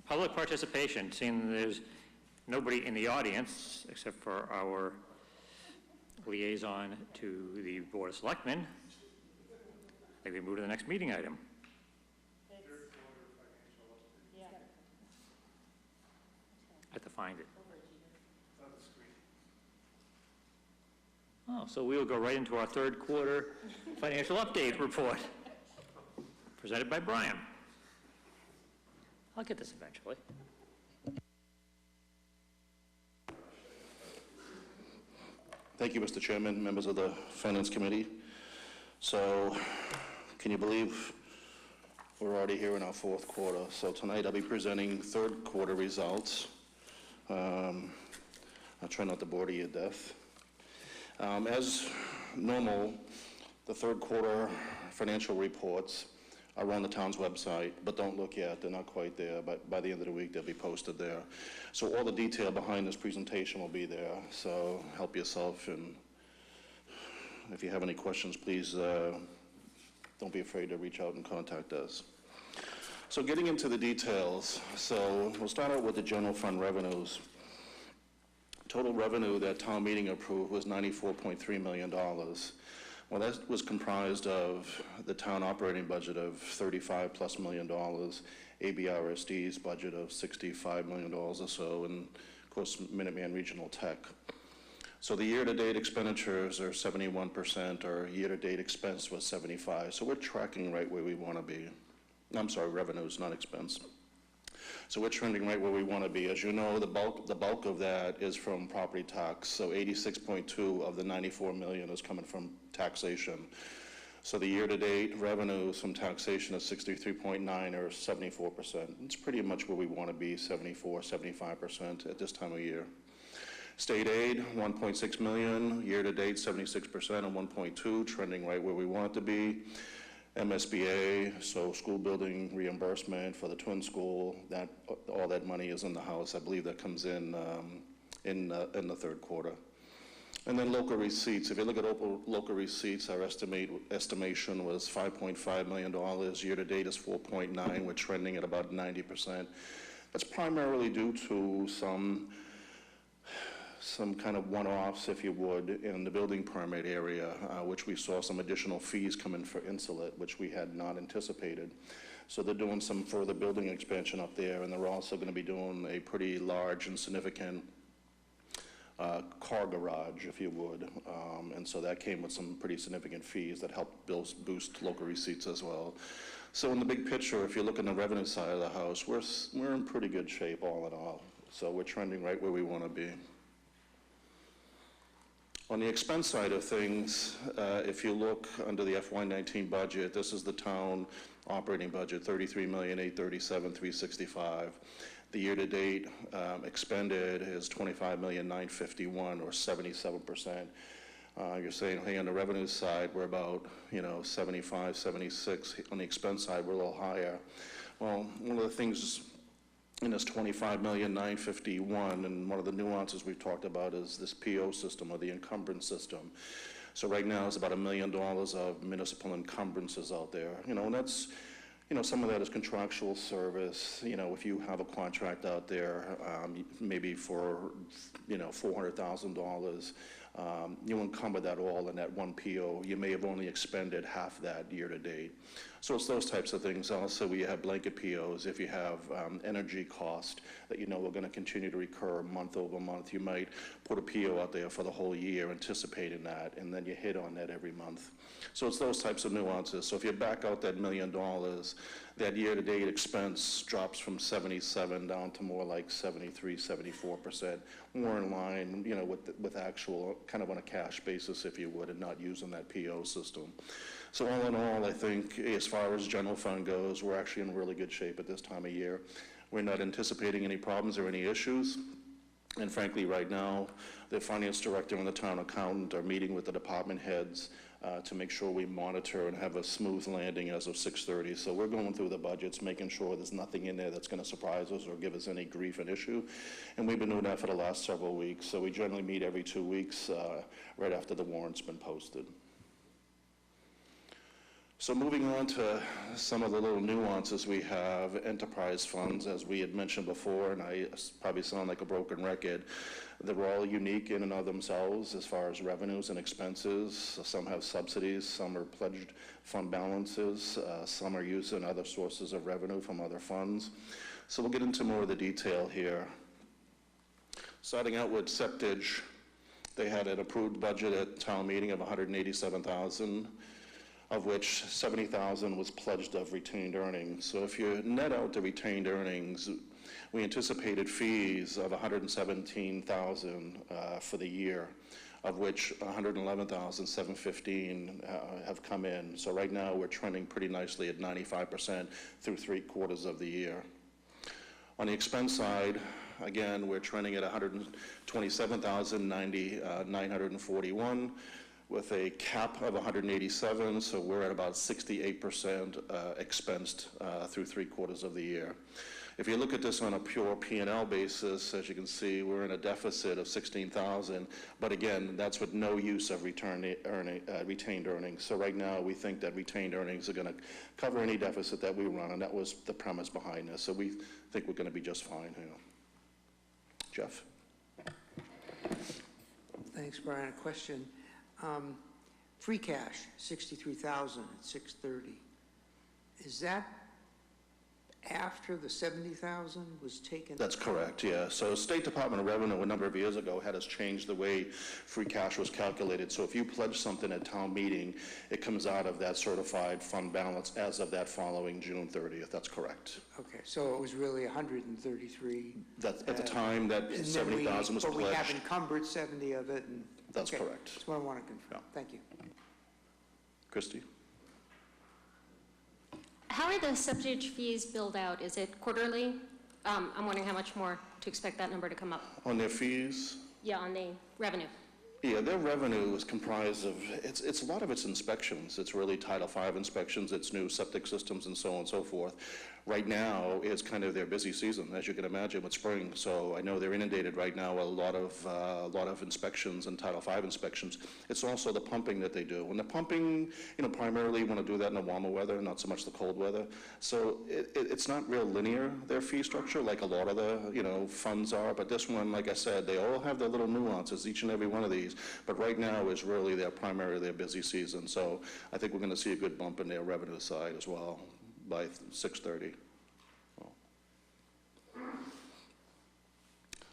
Public participation, seeing there's nobody in the audience except for our liaison to the Board of Selectmen, I think we move to the next meeting item. I have to find it. Oh, so we will go right into our third quarter financial update report, presented by Brian. I'll get this eventually. Thank you, Mr. Chairman, members of the Finance Committee. So, can you believe we're already here in our fourth quarter? So tonight I'll be presenting third quarter results. I'll try not to bore you to death. As normal, the third quarter financial reports are on the town's website, but don't look yet, they're not quite there, but by the end of the week they'll be posted there. So all the detail behind this presentation will be there, so help yourself, and if you have any questions, please don't be afraid to reach out and contact us. So getting into the details, so we'll start out with the general fund revenues. Total revenue that town meeting approved was $94.3 million. Well, that was comprised of the town operating budget of $35+ million, ABRSD's budget of $65 million or so, and of course Minuteman Regional Tech. So the year-to-date expenditures are 71%, our year-to-date expense was 75%. So we're tracking right where we want to be. I'm sorry, revenues, not expense. So we're trending right where we want to be. As you know, the bulk of that is from property tax. So 86.2 of the 94 million is coming from taxation. So the year-to-date revenues from taxation is 63.9 or 74%. It's pretty much where we want to be, 74, 75% at this time of year. State aid, 1.6 million, year-to-date 76% and 1.2, trending right where we want it to be. MSBA, so school building reimbursement for the twin school, that all that money is in the house. I believe that comes in the third quarter. And then local receipts. If you look at local receipts, our estimation was $5.5 million. Year to date is 4.9. We're trending at about 90%. That's primarily due to some kind of one-offs, if you would, in the building permit area, which we saw some additional fees come in for insulate, which we had not anticipated. So they're doing some further building expansion up there, and they're also going to be doing a pretty large and significant car garage, if you would. And so that came with some pretty significant fees that helped boost local receipts as well. So in the big picture, if you look on the revenue side of the house, we're in pretty good shape all in all. So we're trending right where we want to be. On the expense side of things, if you look under the FY19 budget, this is the town operating budget, $33,837,365. The year-to-date expended is $25,951,000 or 77%. You're saying, hey, on the revenue side, we're about 75, 76. On the expense side, we're a little higher. Well, one of the things in this $25,951,000, and one of the nuances we've talked about is this PO system or the encumbrance system. So right now it's about $1 million of municipal encumbrances out there. And that's, some of that is contractual service. If you have a contract out there, maybe for, $400,000, you encumber that all in that one PO. You may have only expended half that year to date. So it's those types of things. Also, we have blanket POs. If you have energy cost that we're going to continue to recur month over month, you might put a PO out there for the whole year anticipating that, and then you hit on that every month. So it's those types of nuances. So if you back out that $1 million, that year-to-date expense drops from 77 down to more like 73, 74%, more in line, with actual, kind of on a cash basis, if you would, and not using that PO system. So all in all, I think as far as general fund goes, we're actually in really good shape at this time of year. We're not anticipating any problems or any issues. And frankly, right now, the finance director and the town accountant are meeting with the department heads to make sure we monitor and have a smooth landing as of 6:30. So we're going through the budgets, making sure there's nothing in there that's going to surprise us or give us any grief and issue. And we've been doing that for the last several weeks. So we generally meet every 2 weeks right after the warrant's been posted. So moving on to some of the little nuances we have, enterprise funds, as we had mentioned before, and I probably sound like a broken record, they're all unique in and of themselves as far as revenues and expenses. Some have subsidies, some are pledged fund balances, some are using other sources of revenue from other funds. So we'll get into more of the detail here. Starting out with septage, they had an approved budget at town meeting of $187,000. Of which $70,000 was pledged of retained earnings. So if you net out the retained earnings, we anticipated fees of $117,000 for the year, of which $111,715 have come in. So right now we're trending pretty nicely at 95% through 3/4 of the year. On the expense side, again, we're trending at $127,941. with a cap of 187, so we're at about 68% expensed through 3/4 of the year. If you look at this on a pure P&L basis, as you can see, we're in a deficit of 16,000, but again, that's with no use of retained earnings. So right now, we think that retained earnings are going to cover any deficit that we run, and that was the premise behind this. So we think we're going to be just fine here. Jeff? Thanks, Brian. A question. Free cash, 63,000 at 6:30. Is that after the 70,000 was taken? That's correct, yeah. So State Department of Revenue a number of years ago had us change the way free cash was calculated. So if you pledge something at town meeting, it comes out of that certified fund balance as of that following June 30th. That's correct. Okay, so it was really 133. That's at the time that 70,000 was pledged. But we have encumbered 70 of it. And that's okay, correct. That's what I want to confirm. Yeah. Thank you. Christie? How are the septage fees billed out? Is it quarterly? I'm wondering how much more to expect that number to come up. On their fees? Yeah, on the revenue. Yeah, their revenue is comprised of, it's a lot of it's inspections. It's really Title V inspections, it's new septic systems and so on and so forth. Right now is kind of their busy season, as you can imagine, with spring. So I know they're inundated right now with a lot of inspections and Title V inspections. It's also the pumping that they do. And the pumping, primarily you want to do that in the warmer weather, not so much the cold weather. So it's not real linear, their fee structure, like a lot of the, funds are. But this one, like I said, they all have their little nuances, each and every one of these. But right now is really their busy season. So I think we're going to see a good bump in their revenue side as well by 6:30.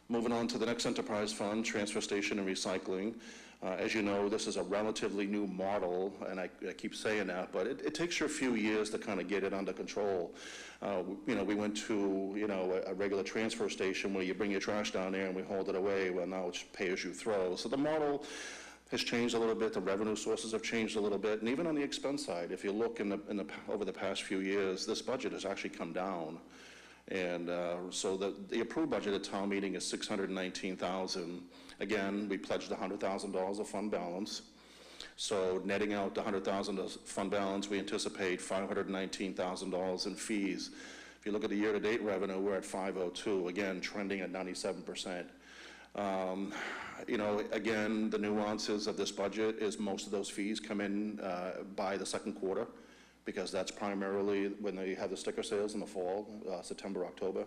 Moving on to the next enterprise fund, transfer station and recycling. As you know, this is a relatively new model, and I keep saying that, but it takes you a few years to kind of get it under control. We went to, a regular transfer station where you bring your trash down there and we hold it away. Well, now it's pay as you throw. So the model has changed a little bit. The revenue sources have changed a little bit. And even on the expense side, if you look over the past few years, this budget has actually come down. And so the approved budget at town meeting is $619,000. Again, we pledged $100,000 of fund balance. So netting out the $100,000 of fund balance, we anticipate $519,000 in fees. If you look at the year-to-date revenue, we're at 502, again, trending at 97%. Again, the nuances of this budget is most of those fees come in by the second quarter, because that's primarily when they have the sticker sales in the fall, September, October.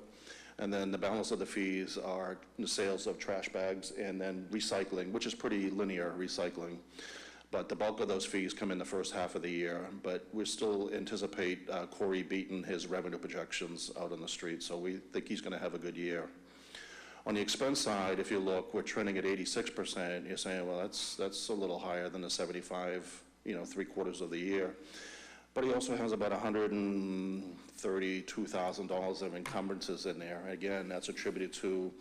And then the balance of the fees are the sales of trash bags and then recycling, which is pretty linear recycling. But the bulk of those fees come in the first half of the year. But we still anticipate Corey beating his revenue projections out on the street, so we think he's going to have a good year. On the expense side, if you look, we're trending at 86%. You're saying, well, that's a little higher than the 75, 3/4 of the year. But he also has about $132,000 of encumbrances in there. Again, that's attributed to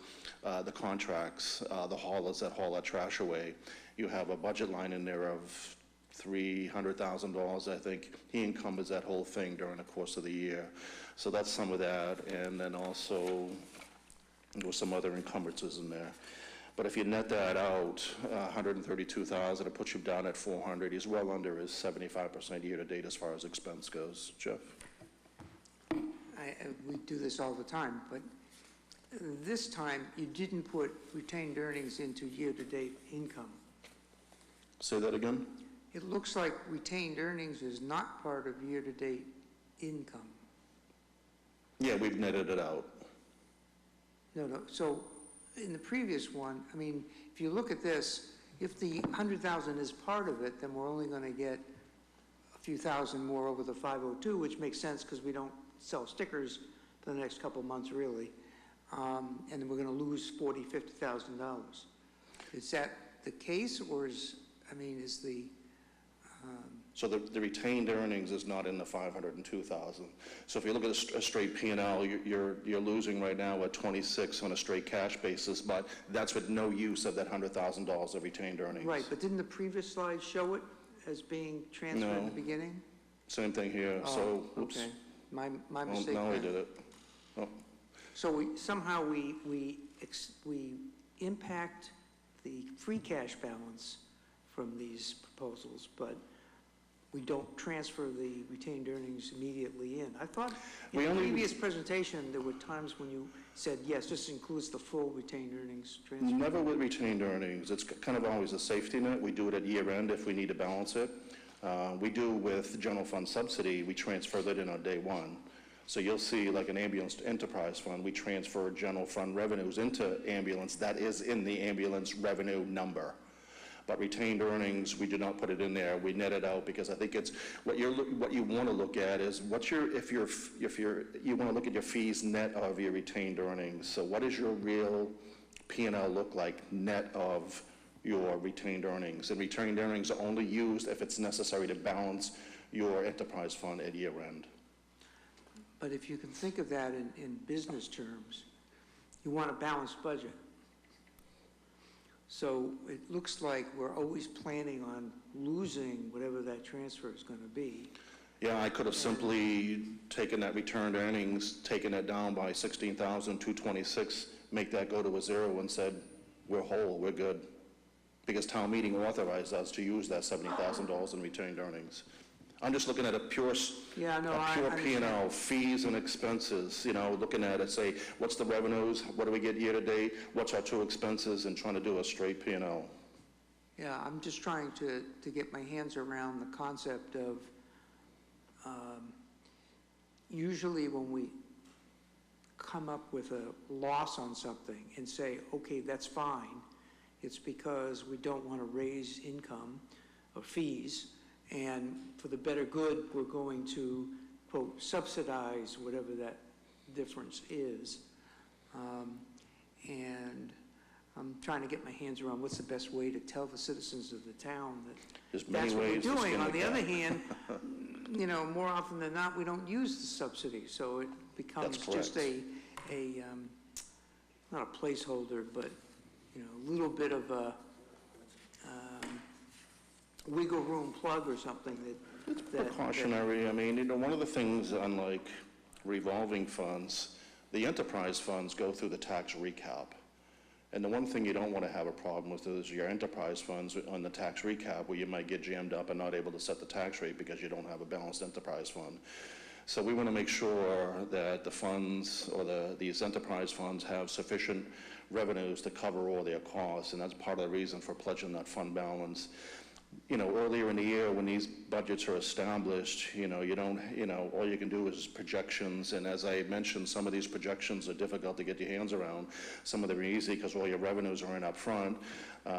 the contracts, the haulers that haul that trash away. You have a budget line in there of $300,000, I think. He encumbers that whole thing during the course of the year. So that's some of that. And then also there were some other encumbrances in there. But if you net that out, $132,000, it puts you down at 400. He's well under his 75% year-to-date as far as expense goes. Jeff? We do this all the time, but this time you didn't put retained earnings into year-to-date income. Say that again? it looks like retained earnings is not part of year-to-date income. Yeah, we've netted it out. No, so in the previous one, I mean, if you look at this, if the 100,000 is part of it, then we're only going to get a few thousand more over the 502, which makes sense because we don't sell stickers for the next couple of months, really. And then we're going to lose $40,000, $50,000. Is that the case, or is the... So the retained earnings is not in the 502,000. So if you look at a straight P&L, you're losing right now at 26 on a straight cash basis, but that's with no use of that $100,000 of retained earnings. Right, but didn't the previous slide show it as being transferred in the beginning? Same thing here, so, Oh, oops. okay. My Well, mistake. now we then. did it. Oh, So somehow we impact the free cash balance from these proposals, but we don't transfer the retained earnings immediately in. I thought in We the only- previous presentation, there were times when you said, yes, this includes the full retained earnings transfer. Never with retained earnings. It's kind of always a safety net. We do it at year end if we need to balance it. We do with general fund subsidy, we transfer that in on day one. So you'll see like an ambulance enterprise fund, we transfer general fund revenues into ambulance. That is in the ambulance revenue number. But retained earnings, we do not put it in there. We net it out because I think it's what you want to look at is what's your you want to look at your fees net of your retained earnings. So what does your real P&L look like net of your retained earnings? And retained earnings are only used if it's necessary to balance your enterprise fund at year end. But if you can think of that in business terms, you want a balanced budget. So it looks like we're always planning on losing whatever that transfer is going to be. Yeah, I could have simply taken that returned earnings, taken it down by 16,226, make that go to a zero and said, we're whole, we're good. Because town meeting authorized us to use that $70,000 in retained earnings. I'm just looking at a pure P&L, fees and expenses, looking at it, say, what's the revenues, what do we get year to date, what's our true expenses, and trying to do a straight P&L. Yeah, I'm just trying to get my hands around the concept of, usually when we come up with a loss on something and say, okay, that's fine, it's because we don't want to raise income or fees, and for the better good, we're going to, quote, subsidize whatever that difference is. And I'm trying to get my hands around what's the best way to tell the citizens of the town that There's many that's what we're ways to doing. skin On the the other cat. hand, more often than not, we don't use the subsidy, so it becomes That's just correct. not a placeholder, but, a little bit of a wiggle room plug or something that Precautionary, I mean, one of the things, unlike revolving funds, the enterprise funds go through the tax recap. And the one thing you don't want to have a problem with is your enterprise funds on the tax recap where you might get jammed up and not able to set the tax rate because you don't have a balanced enterprise fund. So we want to make sure that the funds or these enterprise funds have sufficient revenues to cover all their costs, and that's part of the reason for pledging that fund balance. Earlier in the year when these budgets are established, you don't, all you can do is projections. And as I mentioned, some of these projections are difficult to get your hands around. Some of them are easy because all your revenues are in up front.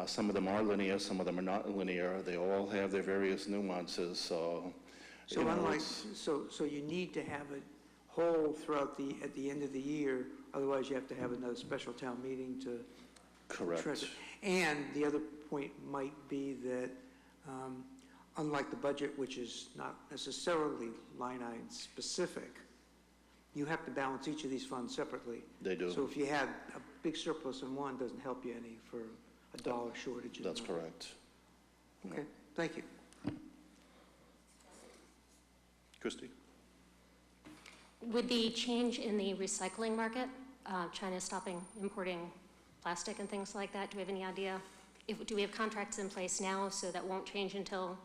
Some of them are linear, some of them are not linear. They all have their various nuances. So you need to have it whole at the end of the year, otherwise you have to have another special town meeting to correct. address it. And the other point might be that unlike the budget, which is not necessarily line item specific, you have to balance each of these funds separately. They do. So if you had a big surplus in one, it doesn't help you any for a dollar shortage in That's another. correct. Okay, thank you. Christie? With the change in the recycling market, China stopping importing plastic and things like that, do we have any idea? Do we have contracts in place now so that won't change until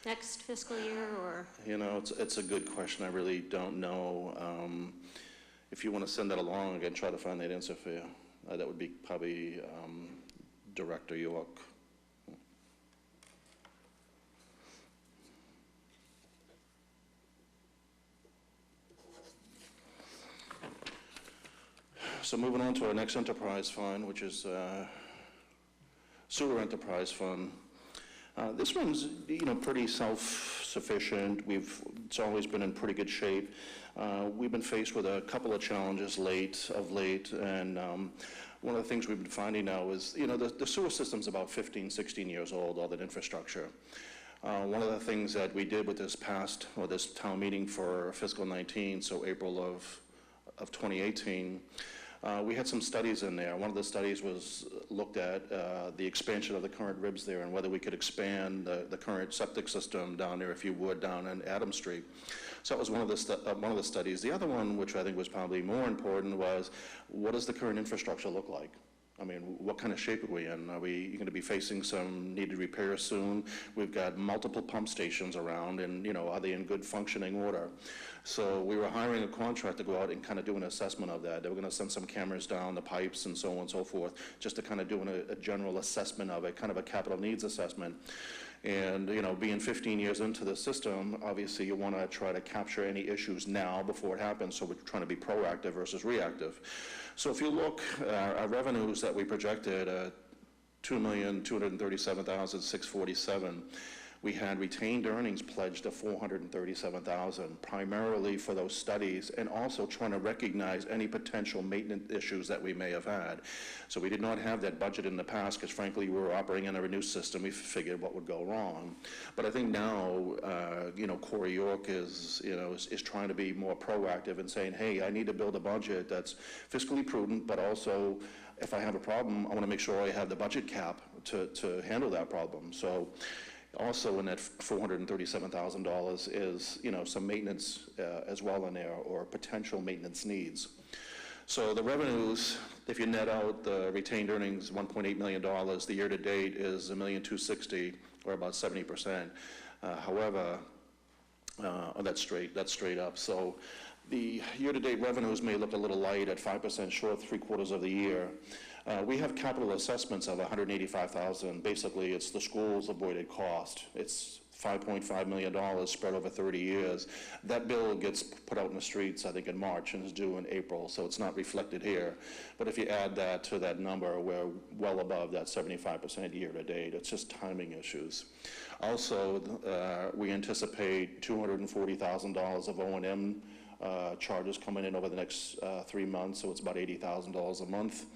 next fiscal year, or? It's a good question. I really don't know. If you want to send that along, I can try to find that answer for you. That would be probably Director York. So moving on to our next enterprise fund, which is sewer enterprise fund. This one's, pretty self-sufficient. It's always been in pretty good shape. We've been faced with a couple of challenges of late, and one of the things we've been finding now is, the sewer system's about 15, 16 years old, all that infrastructure. One of the things that we did with this town meeting for fiscal 19, so April of 2018, we had some studies in there. One of the studies looked at the expansion of the current ribs there and whether we could expand the current septic system down there, if you would, down in Adams Street. So that was one of the studies. The other one, which I think was probably more important, was what does the current infrastructure look like? I mean, what kind of shape are we in? Are we going to be facing some needed repairs soon? We've got multiple pump stations around, and, are they in good functioning order? So we were hiring a contractor to go out and kind of do an assessment of that. They were going to send some cameras down the pipes and so on and so forth, just to kind of do a general assessment of it, kind of a capital needs assessment. And, being 15 years into the system, obviously you want to try to capture any issues now before it happens, so we're trying to be proactive versus reactive. So if you look, our revenues that we projected, $2,237,647, we had retained earnings pledged of $437,000, primarily for those studies, and also trying to recognize any potential maintenance issues that we may have had. So we did not have that budget in the past because, frankly, we were operating in a new system. We figured what would go wrong. But I think now, Corey York is trying to be more proactive and saying, hey, I need to build a budget that's fiscally prudent, but also, if I have a problem, I want to make sure I have the budget cap to handle that problem. So also in that $437,000 is, some maintenance as well in there, or potential maintenance needs. So the revenues, if you net out the retained earnings, $1.8 million, the year-to-date is $1,260,000, or about 70%. However, that's straight up. So the year-to-date revenues may look a little light at 5% short, 3/4 of the year. We have capital assessments of $185,000. Basically, it's the school's avoided cost. It's $5.5 million spread over 30 years. That bill gets put out in the streets, I think, in March, and is due in April, so it's not reflected here. But if you add that to that number, we're well above that 75% year-to-date. It's just timing issues. Also, we anticipate $240,000 of O&M charges coming in over the next 3 months, so it's about $80,000 a month.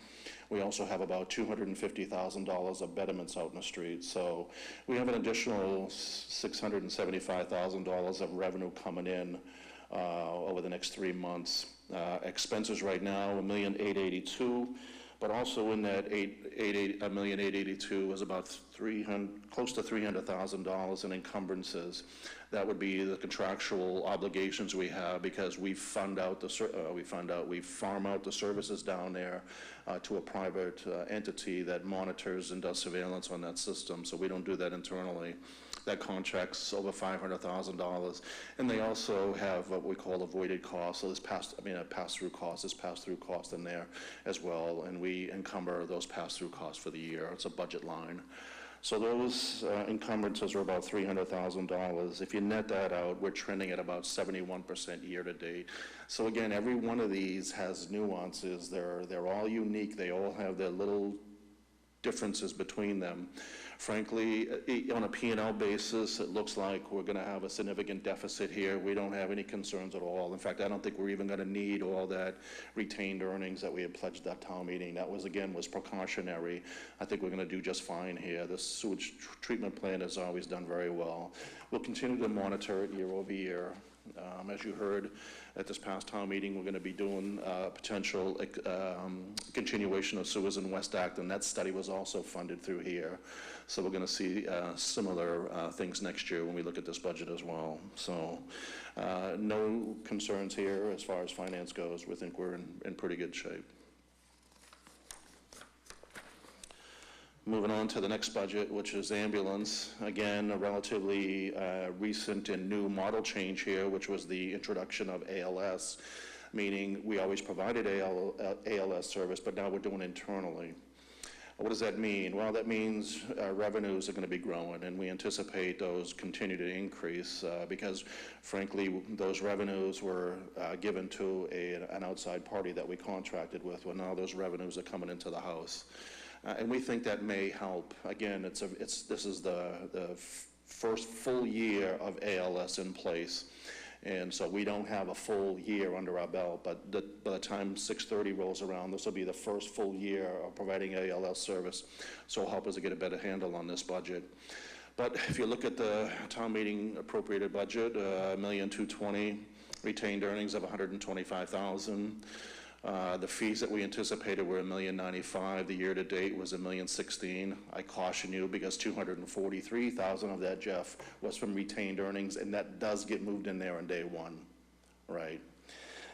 We also have about $250,000 of betterments out in the street. So we have an additional $675,000 of revenue coming in over the next 3 months. Expenses right now, $1,882,000, but also in that $1,882,000 is about close to $300,000 in encumbrances. That would be the contractual obligations we have because we farm out the services down there to a private entity that monitors and does surveillance on that system. So we don't do that internally. That contract's over $500,000. And they also have what we call avoided costs. So there's pass-through cost in there as well. And we encumber those pass-through costs for the year. It's a budget line. So those encumbrances are about $300,000. If you net that out, we're trending at about 71% year-to-date. So again, every one of these has nuances. They're all unique. They all have their little differences between them. Frankly, on a P&L basis, it looks like we're going to have a significant deficit here. We don't have any concerns at all. In fact, I don't think we're even going to need all that retained earnings that we had pledged at town meeting. That was precautionary. I think we're going to do just fine here. The sewage treatment plant has always done very well. We'll continue to monitor it year over year. As you heard at this past town meeting, we're going to be doing potential continuation of sewers in West Acton. That study was also funded through here. So we're going to see similar things next year when we look at this budget as well. So no concerns here as far as finance goes. We think we're in pretty good shape. Moving on to the next budget, which is ambulance. Again, a relatively recent and new model change here, which was the introduction of ALS, meaning we always provided ALS service, but now we're doing it internally. What does that mean? Well, that means revenues are going to be growing, and we anticipate those continue to increase because, frankly, those revenues were given to an outside party that we contracted with, when now those revenues are coming into the house. And we think that may help. Again, this is the first full year of ALS in place. And so we don't have a full year under our belt, but by the time 6/30 rolls around, this will be the first full year of providing ALS service. So it'll help us to get a better handle on this budget. But if you look at the town meeting appropriated budget, $1,220,000, retained earnings of $125,000. The fees that we anticipated were $1,095,000. The year-to-date was $1,016,000. I caution you because $243,000 of that, Jeff, was from retained earnings, and that does get moved in there on day one, right?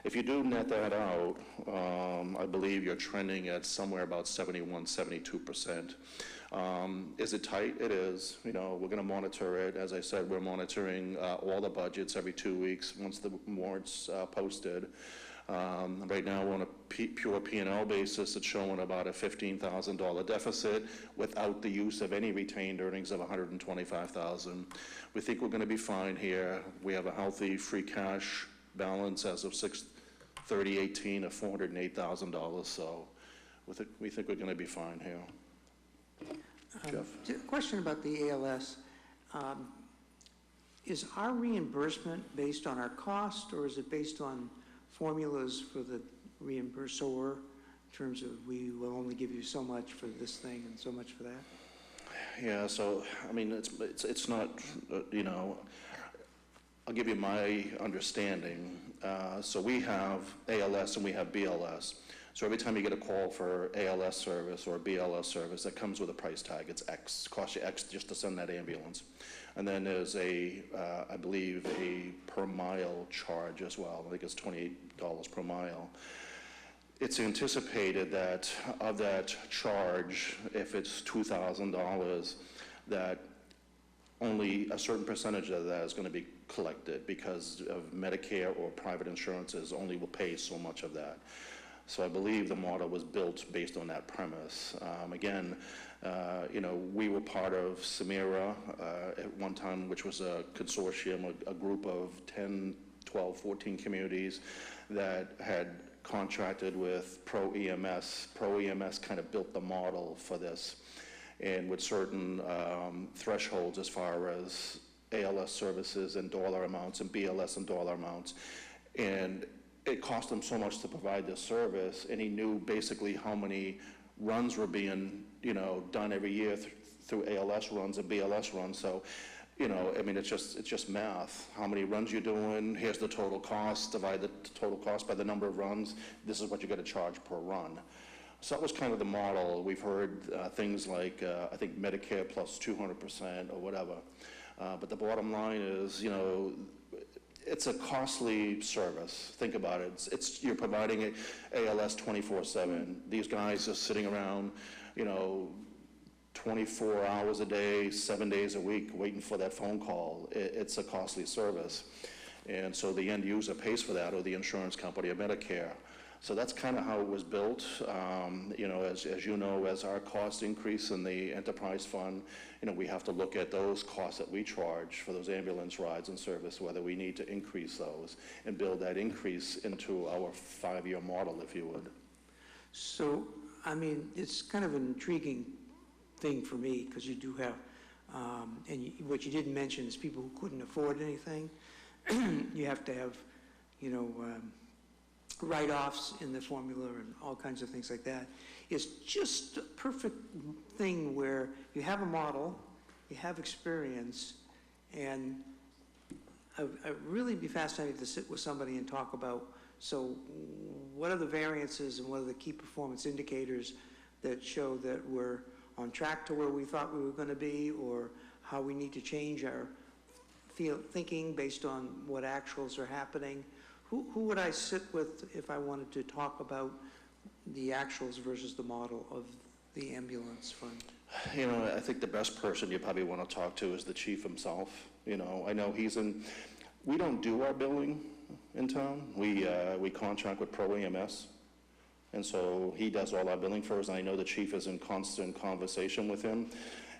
If you do net that out, I believe you're trending at somewhere about 71, 72%. Is it tight? It is. You know, we're going to monitor it. As I said, we're monitoring all the budgets every 2 weeks once the warrant's posted. Right now, on a pure P&L basis, it's showing about a $15,000 deficit without the use of any retained earnings of $125,000. We think we're going to be fine here. We have a healthy free cash balance as of 6/30/18 of $408,000. So we think we're going to be fine here. Jeff? A question about the ALS. Is our reimbursement based on our cost, or is it based on formulas for the reimbursor in terms of we will only give you so much for this thing and so much for that? Yeah, so, I mean, it's not, you know, I'll give you my understanding. So we have ALS and we have BLS. So every time you get a call for ALS service or BLS service, that comes with a price tag. It's X, costs you X just to send that ambulance. And then there's I believe, a per mile charge as well. I think it's $28 per mile. It's anticipated that of that charge, if it's $2,000, that only a certain percentage of that is going to be collected because of Medicare or private insurances only will pay so much of that. So I believe the model was built based on that premise. Again, you know, we were part of Samira at one time, which was a consortium, a group of 10, 12, 14 communities that had contracted with Pro EMS. Pro EMS kind of built the model for this, and with certain thresholds as far as ALS services and dollar amounts and BLS and dollar amounts. And it cost him so much to provide this service, and he knew basically how many runs were being, you know, done every year through ALS runs and BLS runs. So, you know, I mean, it's just math. How many runs you're doing? Here's the total cost. Divide the total cost by the number of runs. This is what you're going to charge per run. So that was kind of the model. We've heard things like, I think Medicare plus 200% or whatever. But the bottom line is, you know, it's a costly service. Think about it. You're providing ALS 24/7. These guys are sitting around, you know, 24 hours a day, 7 days a week, waiting for that phone call. It's a costly service. And so the end user pays for that, or the insurance company or Medicare. So that's kind of how it was built. You know, as you know, as our costs increase in the enterprise fund, you know, we have to look at those costs that we charge for those ambulance rides and service, whether we need to increase those and build that increase into our 5-year model, if you would. So, I mean, it's kind of an intriguing thing for me, because you do have, what you didn't mention is people who couldn't afford anything. You have to have, you know, write-offs in the formula and all kinds of things like that. It's just a perfect thing where you have a model, you have experience, and I'd really be fascinated to sit with somebody and talk about, so what are the variances and what are the key performance indicators that show that we're on track to where we thought we were going to be, or how we need to change our thinking based on what actuals are happening. Who would I sit with if I wanted to talk about the actuals versus the model of the ambulance fund? You know, I think the best person you probably want to talk to is the chief himself. You know, I know we don't do our billing in town. We contract with Pro EMS. And so he does all our billing for us, and I know the chief is in constant conversation with him.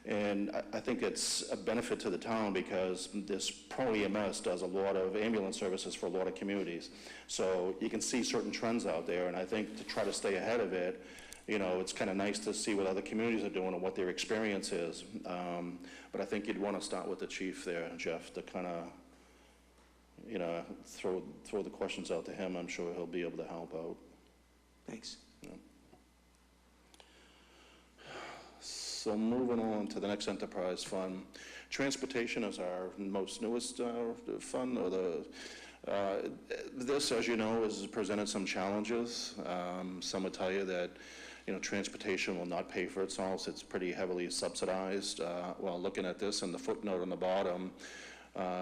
And I think it's a benefit to the town because this Pro EMS does a lot of ambulance services for a lot of communities. So you can see certain trends out there, and I think to try to stay ahead of it, you know, it's kind of nice to see what other communities are doing and what their experience is. But I think you'd want to start with the chief there, Jeff, to kind of, you know, throw the questions out to him. I'm sure he'll be able to help out. Thanks. Yeah. So moving on to the next enterprise fund. Transportation is our most newest fund, or this, as you know, has presented some challenges. Some would tell you that, you know, transportation will not pay for itself. It's pretty heavily subsidized. Well, looking at this and the footnote on the bottom,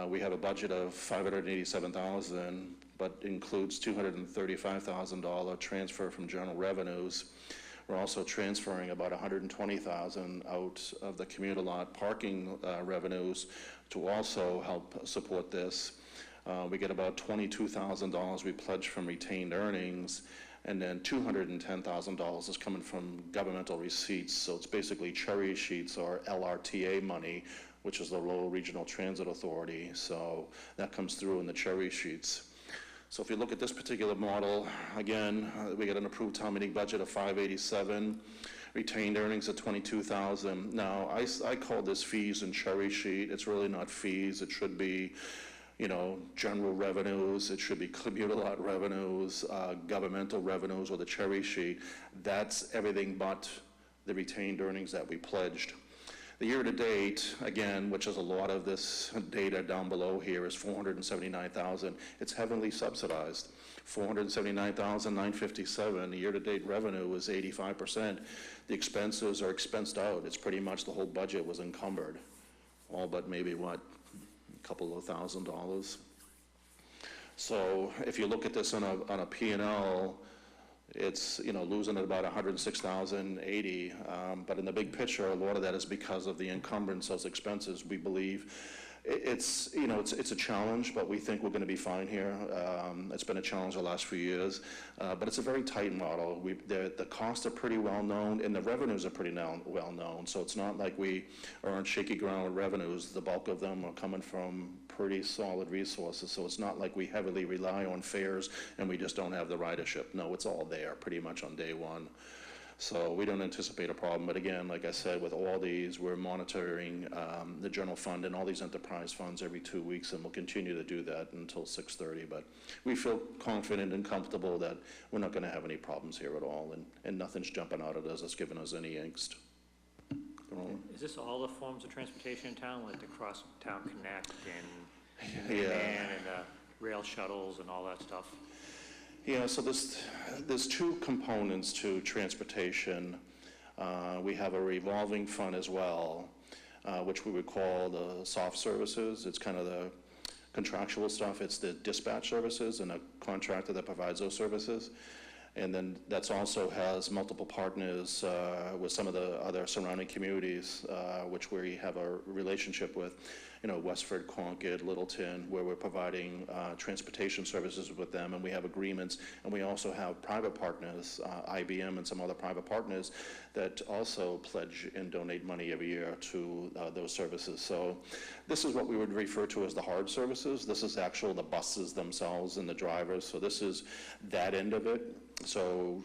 we have a budget of $587,000, but includes $235,000 transfer from general revenues. We're also transferring about $120,000 out of the commuter lot parking revenues to also help support this. We get about $22,000 we pledge from retained earnings, and then $210,000 is coming from governmental receipts. So it's basically cherry sheets or LRTA money, which is the Rural Regional Transit Authority. So that comes through in the cherry sheets. So if you look at this particular model, again, we get an approved town meeting budget of $587, retained earnings of $22,000. Now, I call this fees and cherry sheet. It's really not fees. It should be, you know, general revenues. It should be commuter lot revenues, governmental revenues, or the cherry sheet. That's everything but the retained earnings that we pledged. The year-to-date, again, which is a lot of this data down below here, is $479,000. It's heavily subsidized. $479,957. The year-to-date revenue is 85%. The expenses are expensed out. It's pretty much the whole budget was encumbered, all but maybe what, a couple of $1,000. So if you look at this on a P&L, it's, you know, losing at about $106,080, but in the big picture, a lot of that is because of the encumbrance of expenses. We believe it's, you know, it's a challenge, but we think we're going to be fine here. It's been a challenge the last few years, but it's a very tight model. The costs are pretty well known, and the revenues are pretty well known. So it's not like we are on shaky ground with revenues. The bulk of them are coming from pretty solid resources. So it's not like we heavily rely on fares and we just don't have the ridership. No, it's all there pretty much on day one. So we don't anticipate a problem. But again, like I said, with all these, we're monitoring the general fund and all these enterprise funds every 2 weeks, and we'll continue to do that until 6:30. But we feel confident and comfortable that we're not going to have any problems here at all, and nothing's jumping out at us that's giving us any angst. Is this all the forms of transportation in town, like the Cross-Town Connect and Yeah. and rail shuttles and all that stuff? Yeah, so there's two components to transportation. We have a revolving fund as well, which we would call the soft services. It's kind of the contractual stuff. It's the dispatch services and a contractor that provides those services. And then that's also has multiple partners with some of the other surrounding communities, which we have a relationship with, you know, Westford, Concord, Littleton, where we're providing transportation services with them, and we have agreements. And we also have private partners, IBM and some other private partners that also pledge and donate money every year to those services. So this is what we would refer to as the hard services. This is actual the buses themselves and the drivers. So this is that end of it. So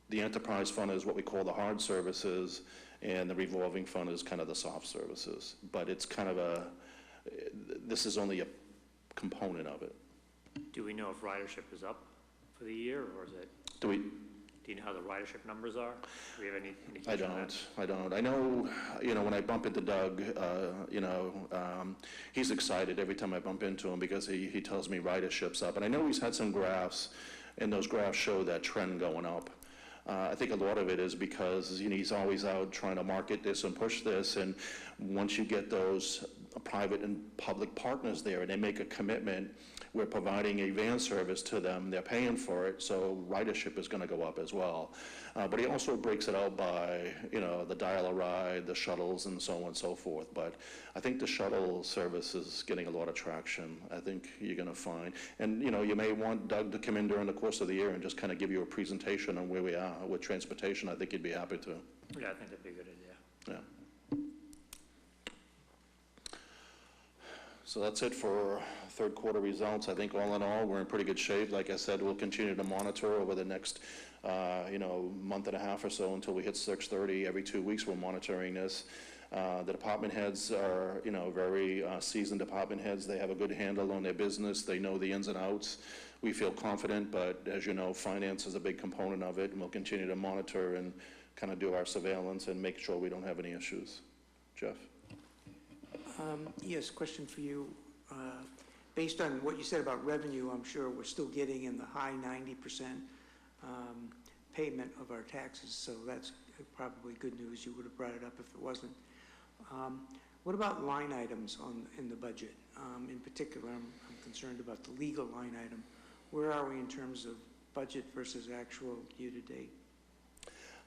the enterprise fund is what we call the hard services, and the revolving fund is kind of the soft services. But it's kind of this is only a component of it. Do we know if ridership is up for the year, or is it? Do you know how the ridership numbers are? Do we have any indication of that? I don't. I know, you know, when I bump into Doug, you know, he's excited every time I bump into him because he tells me ridership's up. And I know he's had some graphs, and those graphs show that trend going up. I think a lot of it is because, you know, he's always out trying to market this and push this, and once you get those private and public partners there, and they make a commitment, we're providing a van service to them, they're paying for it, so ridership is going to go up as well. But he also breaks it out by, the dial-a-ride, the shuttles, and so on and so forth. But I think the shuttle service is getting a lot of traction. I think you're going to find, and, you may want Doug to come in during the course of the year and just kind of give you a presentation on where we are with transportation. I think he'd be happy to. Yeah, I think that'd be a good idea. Yeah. So that's it for third quarter results. I think all in all, we're in pretty good shape. Like I said, we'll continue to monitor over the next, month and a half or so until we hit 6:30. Every 2 weeks, we're monitoring this. The department heads are, very seasoned department heads. They have a good handle on their business. They know the ins and outs. We feel confident, but as you know, finance is a big component of it, and we'll continue to monitor and kind of do our surveillance and make sure we don't have any issues. Jeff? Yes, question for you. Based on what you said about revenue, I'm sure we're still getting in the high 90% payment of our taxes, so that's probably good news. You would have brought it up if it wasn't. What about line items in the budget? In particular, I'm concerned about the legal line item. Where are we in terms of budget versus actual year-to-date?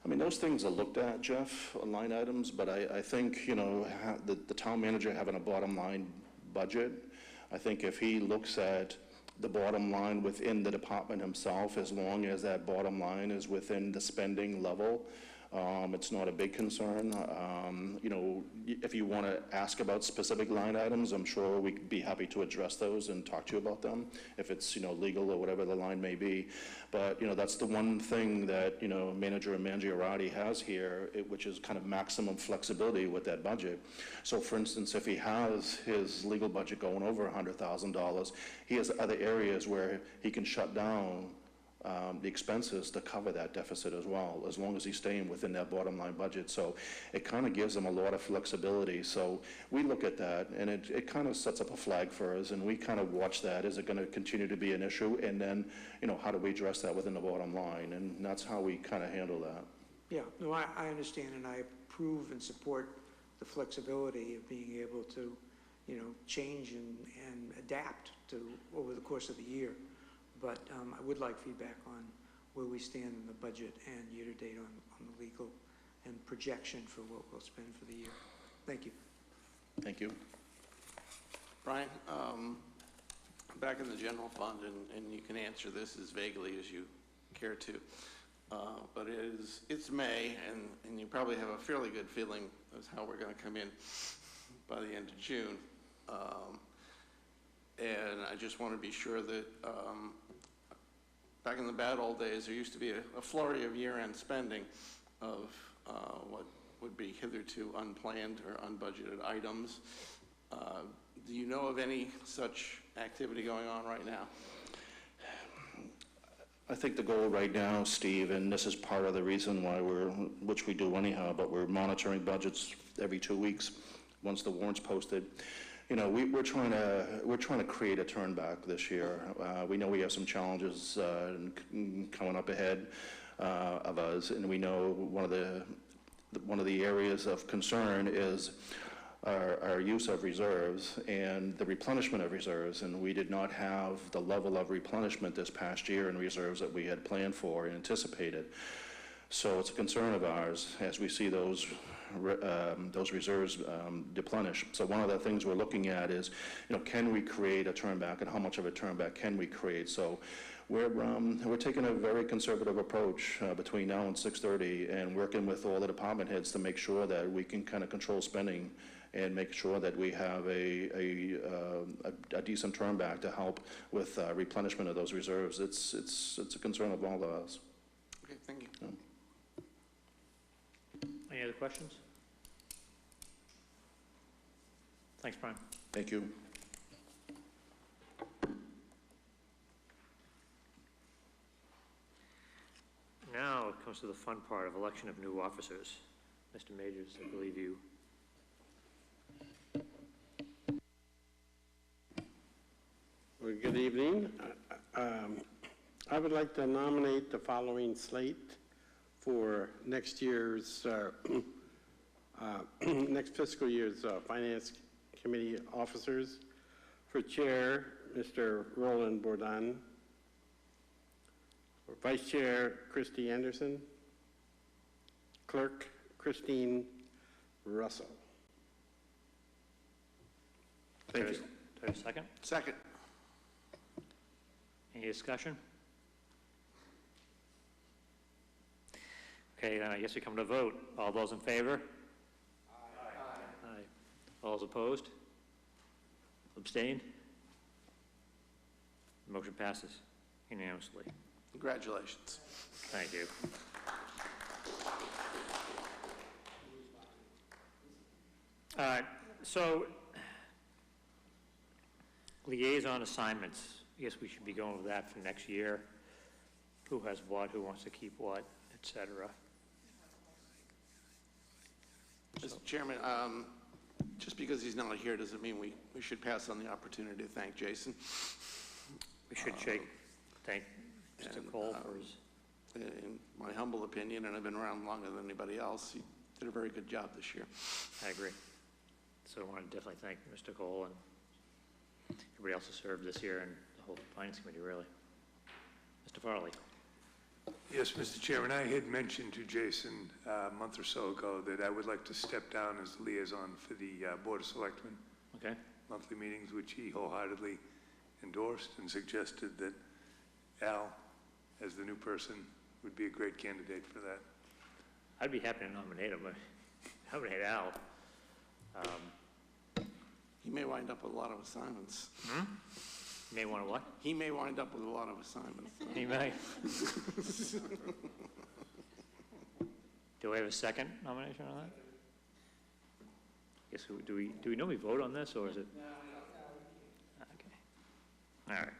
I mean, those things are looked at, Jeff, line items, but I think, the town manager having a bottom line budget, I think if he looks at the bottom line within the department himself, as long as that bottom line is within the spending level, it's not a big concern. If you want to ask about specific line items, I'm sure we'd be happy to address those and talk to you about them, if it's, legal or whatever the line may be. But, that's the one thing that, Manager Mangiarotti has here, which is kind of maximum flexibility with that budget. So, for instance, if he has his legal budget going over $100,000, he has other areas where he can shut down the expenses to cover that deficit as well, as long as he's staying within that bottom line budget. So it kind of gives him a lot of flexibility. So we look at that, and it kind of sets up a flag for us, and we kind of watch that. Is it going to continue to be an issue? And then, how do we address that within the bottom line? And that's how we kind of handle that. Yeah, no, I understand, and I approve and support the flexibility of being able to, change and adapt to over the course of the year. But I would like feedback on where we stand in the budget and year-to-date on the legal and projection for what we'll spend for the year. Thank you. Thank you. Brian, back in the general fund, and you can answer this as vaguely as you care to, but it's May, and you probably have a fairly good feeling as how we're going to come in by the end of June. And I just want to be sure that back in the bad old days, there used to be a flurry of year-end spending of what would be hitherto unplanned or unbudgeted items. Do you know of any such activity going on right now? I think the goal right now, Steve, and this is part of the reason why which we do anyhow, but we're monitoring budgets every 2 weeks once the warrant's posted. We're trying to create a turn back this year. We know we have some challenges coming up ahead of us, and we know one of the areas of concern is our use of reserves and the replenishment of reserves, and we did not have the level of replenishment this past year in reserves that we had planned for and anticipated. So it's a concern of ours as we see those reserves deplenish. So one of the things we're looking at is, can we create a turn back, and how much of a turn back can we create? So we're taking a very conservative approach between now and 6:30, and working with all the department heads to make sure that we can kind of control spending and make sure that we have a decent turn back to help with replenishment of those reserves. It's a concern of all of us. Okay, thank you. Yeah. Any other questions? Thanks, Brian. Thank you. Now it comes to the fun part of election of new officers. Mr. Majors, I believe you. Well, good evening. I would like to nominate the following slate for next year's, next fiscal year's Finance committee officers. For Chair, Mr. Roland Bourdon. For Vice Chair, Christy Anderson. Clerk, Christine Russell. Thank you. Do I have a second? Second. Any discussion? Okay, then I guess we come to vote. All those in favor? Aye. All those opposed? Abstained? Motion passes unanimously. Congratulations. Thank you. All right, so liaison assignments, I guess we should be going with that for next year. Who has what, who wants to keep what, et cetera. Mr. Chairman, just because he's not here doesn't mean we should pass on the opportunity to thank Jason. We should thank Mr. and, Cole for his, In my humble opinion, and I've been around longer than anybody else, he did a very good job this year. I agree. So I want to definitely thank Mr. Cole and everybody else who served this year and the whole finance committee, really. Mr. Farley. Yes, Mr. Chairman, I had mentioned to Jason a month or so ago that I would like to step down as the liaison for the Board of Selectmen Okay, monthly meetings, which he wholeheartedly endorsed and suggested that Al, as the new person, would be a great candidate for that. I'd be happy to nominate him, but nominate Al. He may wind up with a lot of assignments. You may want to what? He may wind up with a lot of assignments. He may. Do we have a second nomination on that? Yes, do we normally vote on this, or is it? No, we don't. Okay. All right.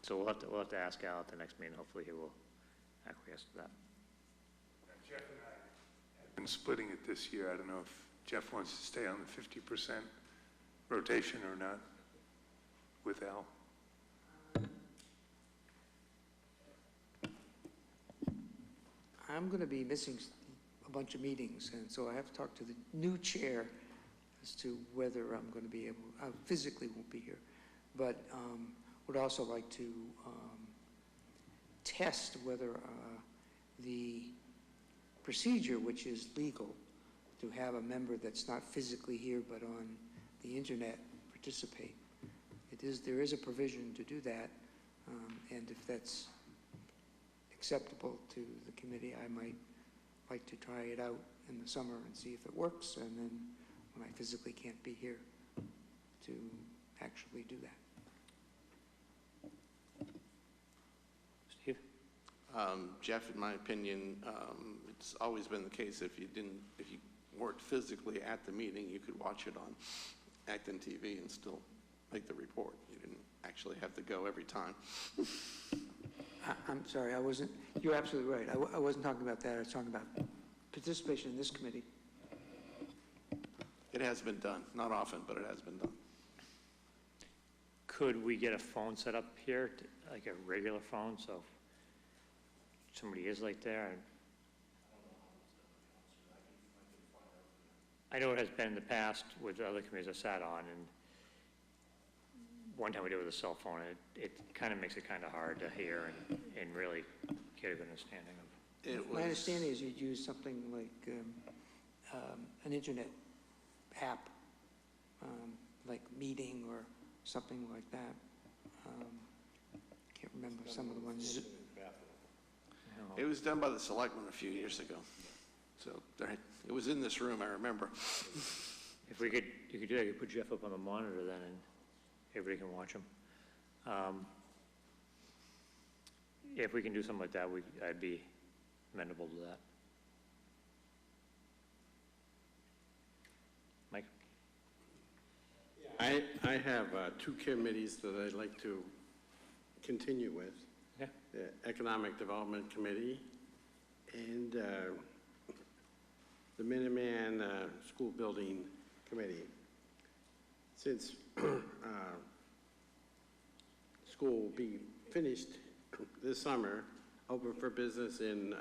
So we'll have to ask Al at the next meeting. Hopefully he will acquiesce to that. Jeff and I have been splitting it this year. I don't know if Jeff wants to stay on the 50% rotation or not with Al. I'm going to be missing a bunch of meetings, and so I have to talk to the new chair as to whether I'm going to be able, I physically won't be here, but would also like to test whether the procedure, which is legal, to have a member that's not physically here but on the internet participate. There is a provision to do that, and if that's acceptable to the committee, I might like to try it out in the summer and see if it works, and then when I physically can't be here, to actually do that. Steve? Jeff, in my opinion, it's always been the case if you weren't physically at the meeting, you could watch it on ActonTV and still make the report. You didn't actually have to go every time. I'm sorry, you're absolutely right. I wasn't talking about that. I was talking about participation in this committee. It has been done, not often, but it has been done. Could we get a phone set up here, like a regular phone, so if somebody is like there? I know it has been in the past with other committees I sat on, and one time we did it with a cell phone, and it kind of makes it kind of hard to hear and really get a good understanding of. My understanding is you'd use something like an internet app, like Meeting or something like that. Can't remember some of the ones. It was done by the selectmen a few years ago. So it was in this room, I remember. If you could do that, you could put Jeff up on the monitor then, and everybody can watch him. If we can do something like that, I'd be amenable to that. Mike? I have two committees that I'd like to continue with. Okay. The Economic Development Committee and the Minuteman School Building Committee. Since school will be finished this summer, open for business in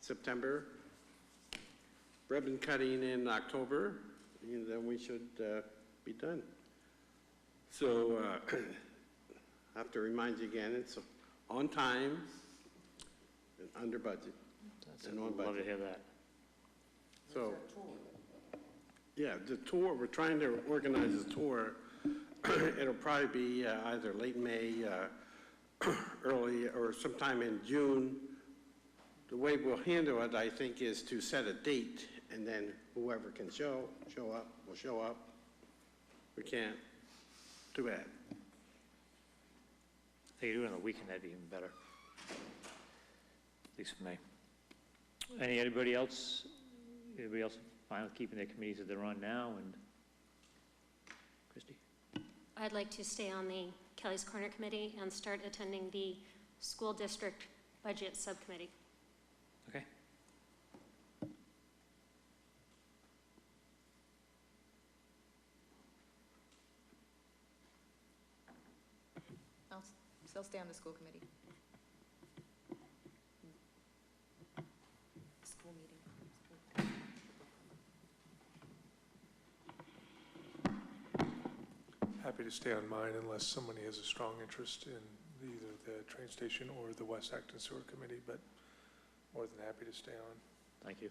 September, ribbon cutting in October, then we should be done. So I have to remind you again, it's on time and under budget. And on Love to budget. hear that. So, yeah, the tour, we're trying to organize a tour. It'll probably be either late May, early, or sometime in June. The way we'll handle it, I think, is to set a date, and then whoever can show up, will show up. We can't, too bad. If you do it on the weekend, that'd be even better. At least for me. Anybody else fine with keeping their committees that they're on now? And Christie? I'd like to stay on the Kelly's Corner Committee and start attending the School District Budget Subcommittee. Okay. I'll still stay on the school committee. School meeting. Happy to stay on mine unless somebody has a strong interest in either the train station or the West Acton Sewer Committee, but more than happy to stay on. Thank you.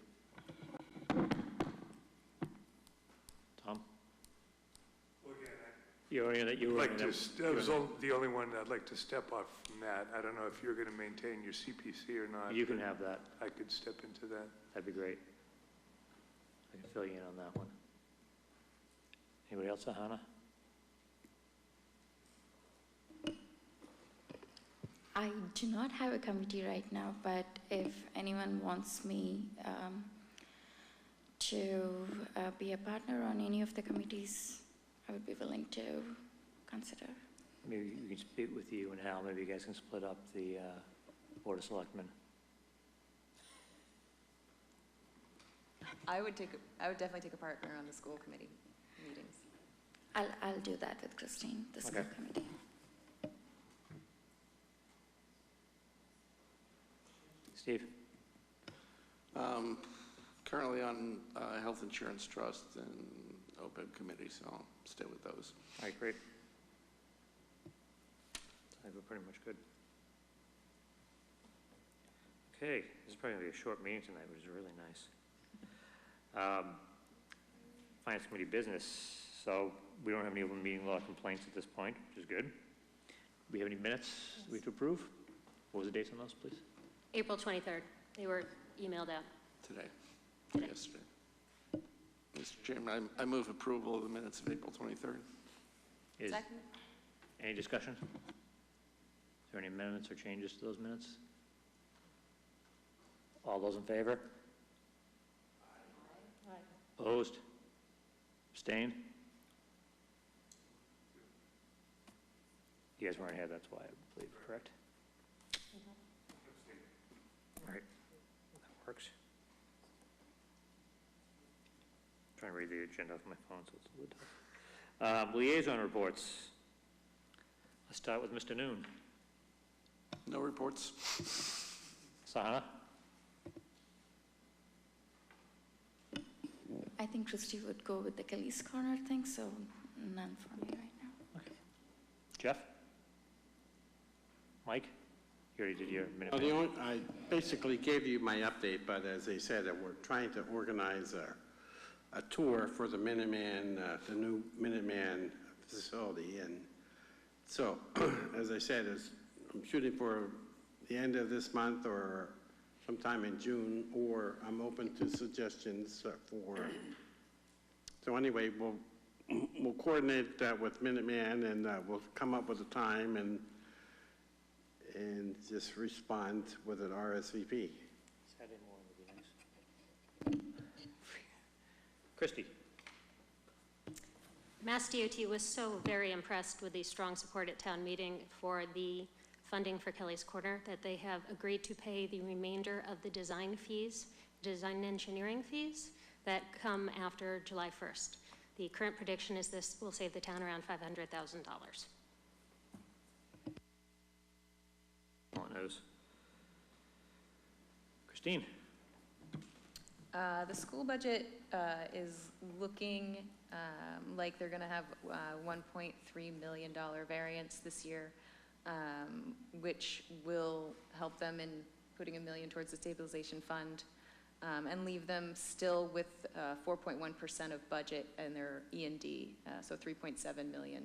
Tom? Well, again, You were in it, you I'd were like in to, it. that was the only one I'd like to step off from that. I don't know if you're going to maintain your CPC or not. You can but have that. I could step into that. That'd be great. I can fill you in on that one. Anybody else, Hannah? I do not have a committee right now, but if anyone wants me to be a partner on any of the committees, I would be willing to consider. Maybe we can speak with you and Hal. Maybe you guys can split up the Board of Selectmen. I would definitely take a partner on the school committee meetings. I'll do that with Christine, the school Okay. committee. Steve? Currently on Health Insurance Trust and OPEB committee, so I'll stay with those. All right, great. I think we're pretty much good. Okay, this is probably going to be a short meeting tonight, which is really nice. Finance Committee business, so we don't have any open meeting law complaints at this point, which is good. Do we have any minutes we have to approve? What was the dates on those, please? April 23rd. They were emailed out. Today, Today. yesterday. Mr. Chairman, I move approval of the minutes of April 23rd. Is Second? any discussion? Is there any amendments or changes to those minutes? All those in favor? Opposed? Abstained? You guys weren't here, that's why, I believe, correct? All right, that works. Trying to read the agenda off my phone, so it's a little tough. Liaison reports. Let's start with Mr. Noon. No reports. Sahana? I think Christy would go with the Kelly's Corner thing, so none for me right now. Okay. Jeff? Mike? You already did your minute. I basically gave you my update, but as I said, we're trying to organize a tour for the Minuteman, the new Minuteman facility. And so, as I said, I'm shooting for the end of this month or sometime in June, or I'm open to suggestions so anyway, we'll coordinate that with Minuteman, and we'll come up with a time and just respond with an RSVP. Saturday morning would be nice. Christie? Mass DOT was so very impressed with the strong support at town meeting for the funding for Kelly's Corner that they have agreed to pay the remainder of the design fees, design and engineering fees that come after July 1st. The current prediction is this will save the town around $500,000. No one knows. Christine? The school budget is looking like they're going to have $1.3 million variance this year, which will help them in putting $1 million towards the stabilization fund, and leave them still with 4.1% of budget in their E&D, so 3.7 million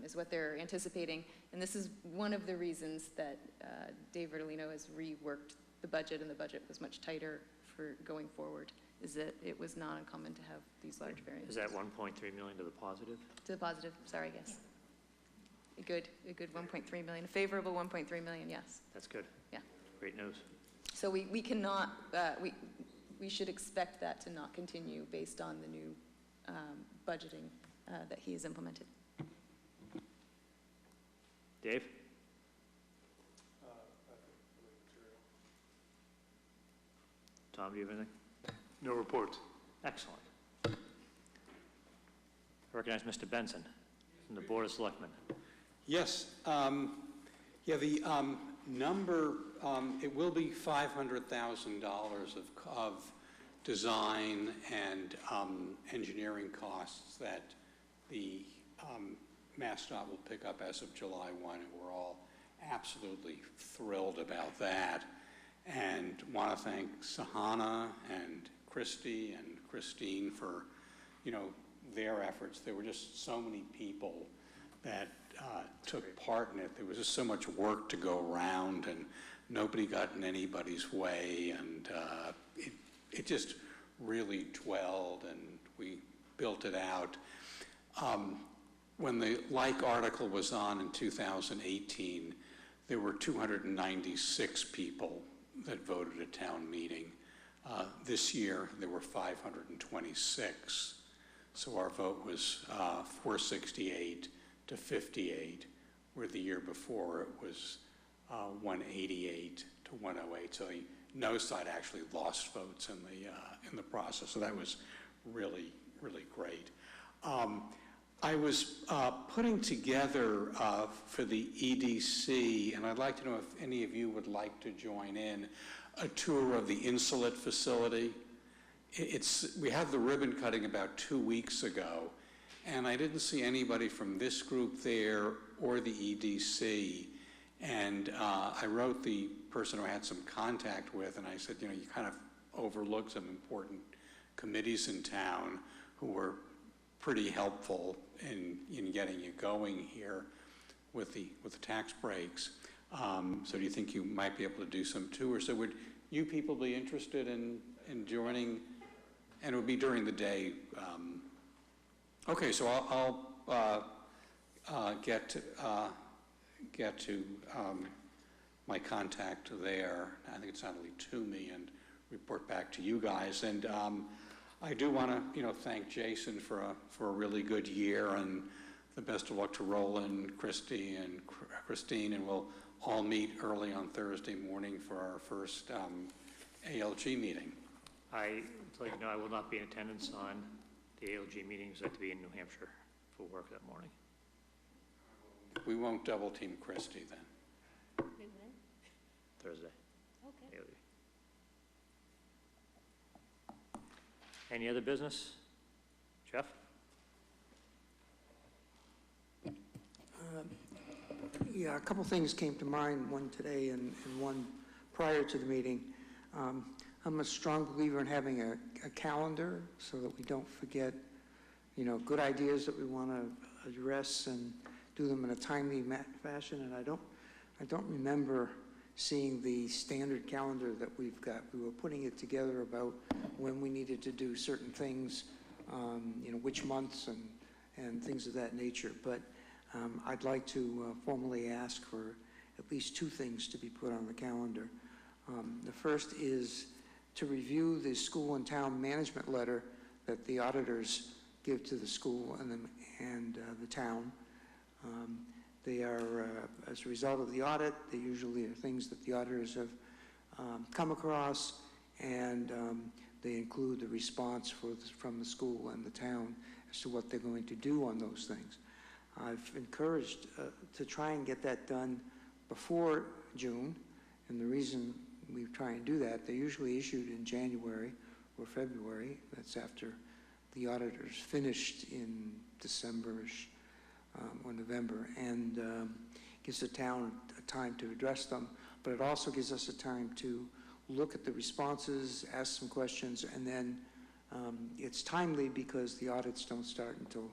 is what they're anticipating. And this is one of the reasons that Dave Bertolino has reworked the budget, and the budget was much tighter for going forward, is that it was not uncommon to have these large variances. Is that 1.3 million to the positive? To the positive, sorry, yes. A good 1.3 million, a favorable 1.3 million, yes. That's good. Yeah. Great news. So we cannot, we should expect that to not continue based on the new budgeting that he has implemented. Dave? Tom, do you have anything? No reports. Excellent. I recognize Mr. Benson from the Board of Selectmen. Yes, yeah, the number, it will be $500,000 of design and engineering costs that the MassDOT will pick up as of July 1, and we're all absolutely thrilled about that. And want to thank Sahana and Christy and Christine for, their efforts. There were just so many people that took part in it. There was just so much work to go around, and nobody got in anybody's way, and it just really dwelled, and we built it out. When the like article was on in 2018, there were 296 people that voted at town meeting. This year, there were 526. So our vote was 468 to 58, where the year before it was 188 to 108. So the no side actually lost votes in the process. So that was really, really great. I was putting together for the EDC, and I'd like to know if any of you would like to join in, a tour of the Insulet facility. We had the ribbon cutting about 2 weeks ago, and I didn't see anybody from this group there or the EDC. And I wrote the person who I had some contact with, and I said, you kind of overlooked some important committees in town who were pretty helpful in getting you going here with the tax breaks. So do you think you might be able to do some tours? So would you people be interested in joining? And it would be during the day. Okay, so I'll get to my contact there. I think it's not only to me, and report back to you guys. And I do want to, thank Jason for a really good year, and the best of luck to Roland, Christy, and Christine, and we'll all meet early on Thursday morning for our first ALG meeting. I let you know I will not be in attendance on the ALG meetings. I have to be in New Hampshire for work that morning. We won't double team Christy then. Thursday. Okay. ALG. Any other business? Jeff? Yeah, a couple things came to mind, one today and one prior to the meeting. I'm a strong believer in having a calendar so that we don't forget, good ideas that we want to address and do them in a timely fashion. And I don't remember seeing the standard calendar that we've got. We were putting it together about when we needed to do certain things, which months and things of that nature. But I'd like to formally ask for at least two things to be put on the calendar. The first is to review the school and town management letter that the auditors give to the school and the town. They are, as a result of the audit, they usually are things that the auditors have come across, and they include the response from the school and the town as to what they're going to do on those things. I've encouraged to try and get that done before June, and the reason we try and do that, they're usually issued in January or February. That's after the auditors finished in December-ish or November, and gives the town a time to address them, but it also gives us a time to look at the responses, ask some questions, and then it's timely because the audits don't start until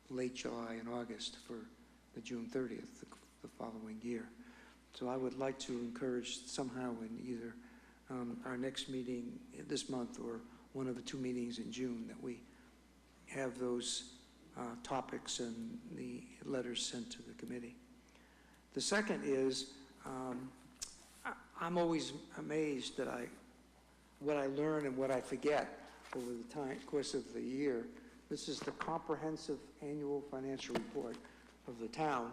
late July and August for the June 30th, the following year. So I would like to encourage somehow in either our next meeting this month or one of the 2 meetings in June that we have those topics and the letters sent to the committee. The second is, I'm always amazed that what I learn and what I forget over the course of the year. This is the comprehensive annual financial report of the town.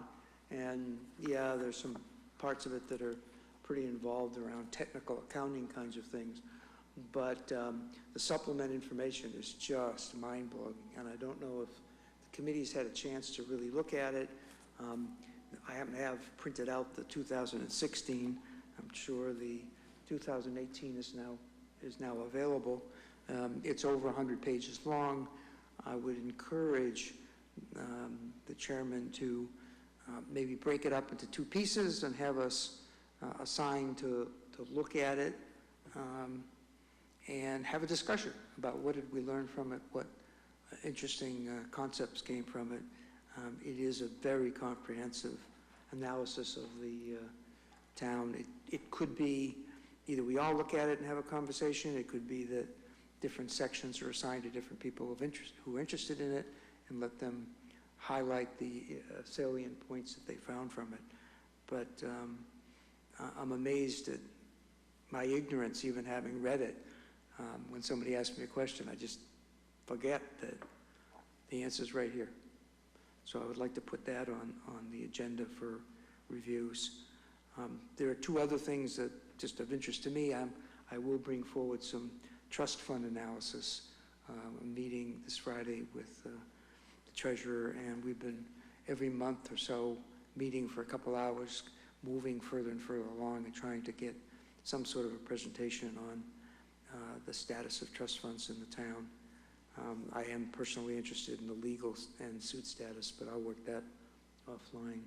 And yeah, there's some parts of it that are pretty involved around technical accounting kinds of things. But the supplement information is just mind-blowing. And I don't know if the committee's had a chance to really look at it. I happen to have printed out the 2016. I'm sure the 2018 is now available. It's over 100 pages long. I would encourage the chairman to maybe break it up into 2 pieces and have us assigned to look at it and have a discussion about what did we learn from it, what interesting concepts came from it. It is a very comprehensive analysis of the town. It could be either we all look at it and have a conversation, it could be that different sections are assigned to different people who are interested in it and let them highlight the salient points that they found from it. But I'm amazed at my ignorance, even having read it. When somebody asks me a question, I just forget that the answer's right here. So I would like to put that on the agenda for reviews. There are 2 other things that just of interest to me. I will bring forward some trust fund analysis. I'm meeting this Friday with the treasurer, and we've been every month or so meeting for a couple hours, moving further and further along and trying to get some sort of a presentation on the status of trust funds in the town. I am personally interested in the legal and suit status, but I'll work that offline.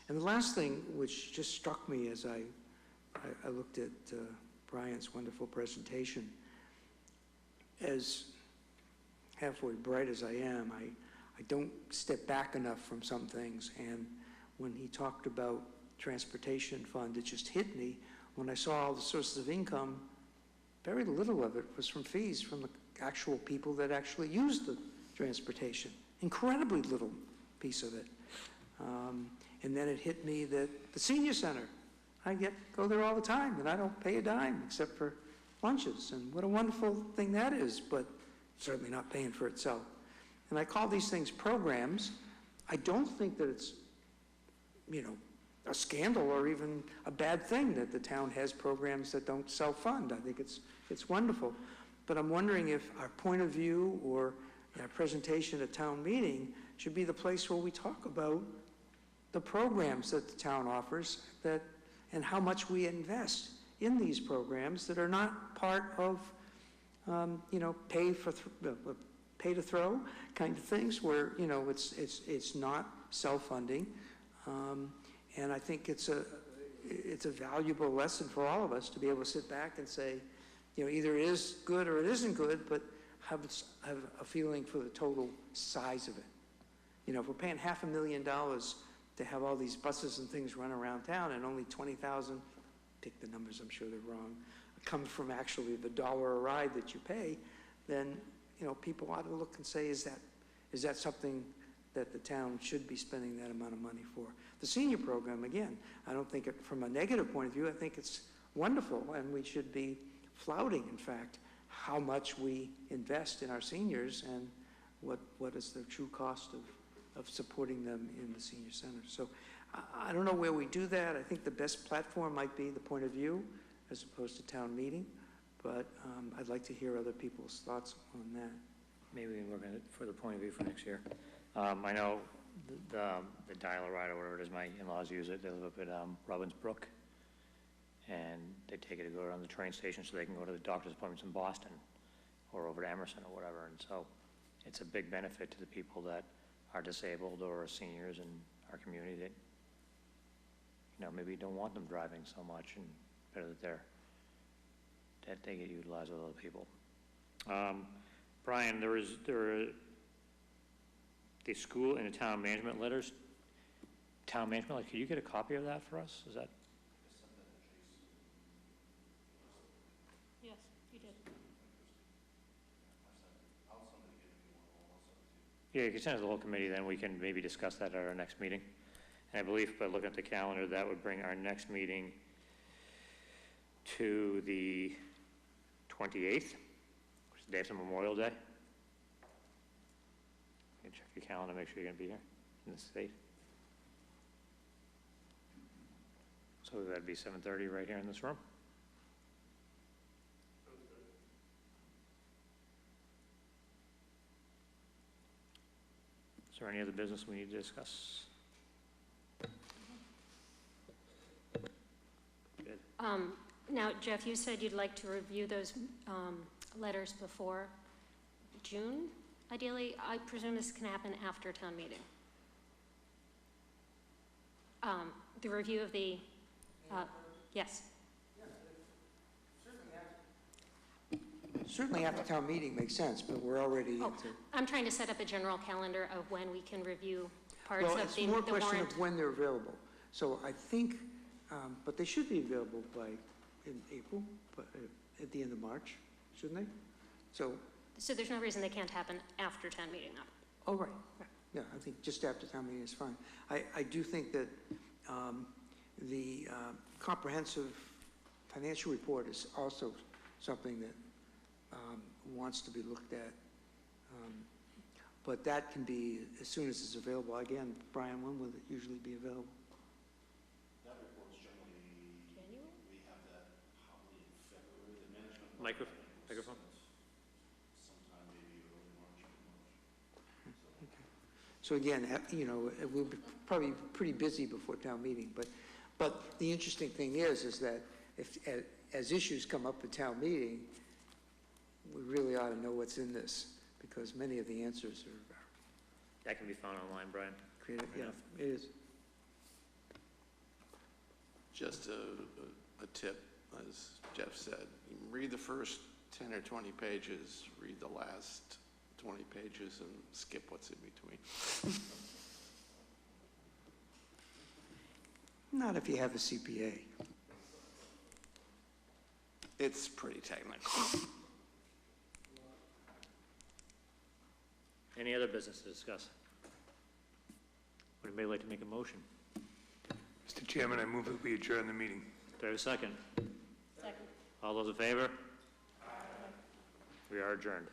And the last thing, which just struck me as I looked at Brian's wonderful presentation, as halfway bright as I am, I don't step back enough from some things. And when he talked about transportation fund, it just hit me when I saw all the sources of income. Very little of it was from fees from the actual people that actually use the transportation. Incredibly little piece of it. And then it hit me that the senior center, I go there all the time and I don't pay a dime except for lunches. And what a wonderful thing that is, but certainly not paying for itself. And I call these things programs. I don't think that it's, a scandal or even a bad thing that the town has programs that don't self-fund. I think it's wonderful. But I'm wondering if our point of view or our presentation at town meeting should be the place where we talk about the programs that the town offers and how much we invest in these programs that are not part of, pay to throw kind of things where, it's not self-funding. And I think it's a valuable lesson for all of us to be able to sit back and say, either it is good or it isn't good, but have a feeling for the total size of it. If we're paying $500,000 to have all these buses and things run around town and only 20,000, pick the numbers, I'm sure they're wrong, comes from actually the dollar a ride that you pay, then, people ought to look and say, is that something that the town should be spending that amount of money for? The senior program, again, I don't think from a negative point of view, I think it's wonderful, and we should be flouting, in fact, how much we invest in our seniors and what is the true cost of supporting them in the senior center. So I don't know where we do that. I think the best platform might be the point of view as opposed to town meeting, but I'd like to hear other people's thoughts on that. Maybe we can work on it for the point of view for next year. I know the dial-a-ride or whatever it is, my in-laws use it. They live up at Robbins Brook. and they take it to go around the train station so they can go to the doctor's appointments in Boston or over to Emerson or whatever. And so it's a big benefit to the people that are disabled or are seniors in our community that, you know, maybe don't want them driving so much, and better that they get utilized with other people. Brian, there are the school and the town management letters. Town management, like, could you get a copy of that for us? Is that? Yes, you did. Yeah, you can send it to the whole committee, then we can maybe discuss that at our next meeting. And I believe by looking at the calendar, that would bring our next meeting to the 28th, which is the day after Memorial Day. You can check your calendar, make sure you're gonna be here in the state. So that'd be 7:30 right here in this room. Is there any other business we need to discuss? Good. Now, Jeff, you said you'd like to review those letters before June, ideally. I presume this can happen after town meeting. The review of the, yes. Certainly after town meeting makes sense, but we're already Oh, into. I'm trying to set up a general calendar of when we can review parts Well, of it's the more a the question warrant. of when they're available. So I think, but they should be available in April, but at the end of March, shouldn't they? So, So there's no reason they can't happen after town meeting, though. oh, right. Yeah, I think just after town meeting is fine. I do think that the comprehensive financial report is also something that wants to be looked at. But that can be as soon as it's available. Again, Brian, when will it usually be available? That report's generally, we have that probably in February, the management. Microphone? Sometime maybe early March, mid-March. So again, you know, we'll be probably pretty busy before town meeting, but the interesting thing is that if, as issues come up at town meeting, we really ought to know what's in this, because many of the answers are That can be found online, Brian. creative. Yeah, it is. Just a tip, as Jeff said, read the first 10 or 20 pages, read the last 20 pages, and skip what's in between. Not if you have a CPA. It's pretty technical. Any other business to discuss? Would anybody like to make a motion? Mr. Chairman, I move that we adjourn the meeting. Do I have a second? Second. All those in favor? We are adjourned.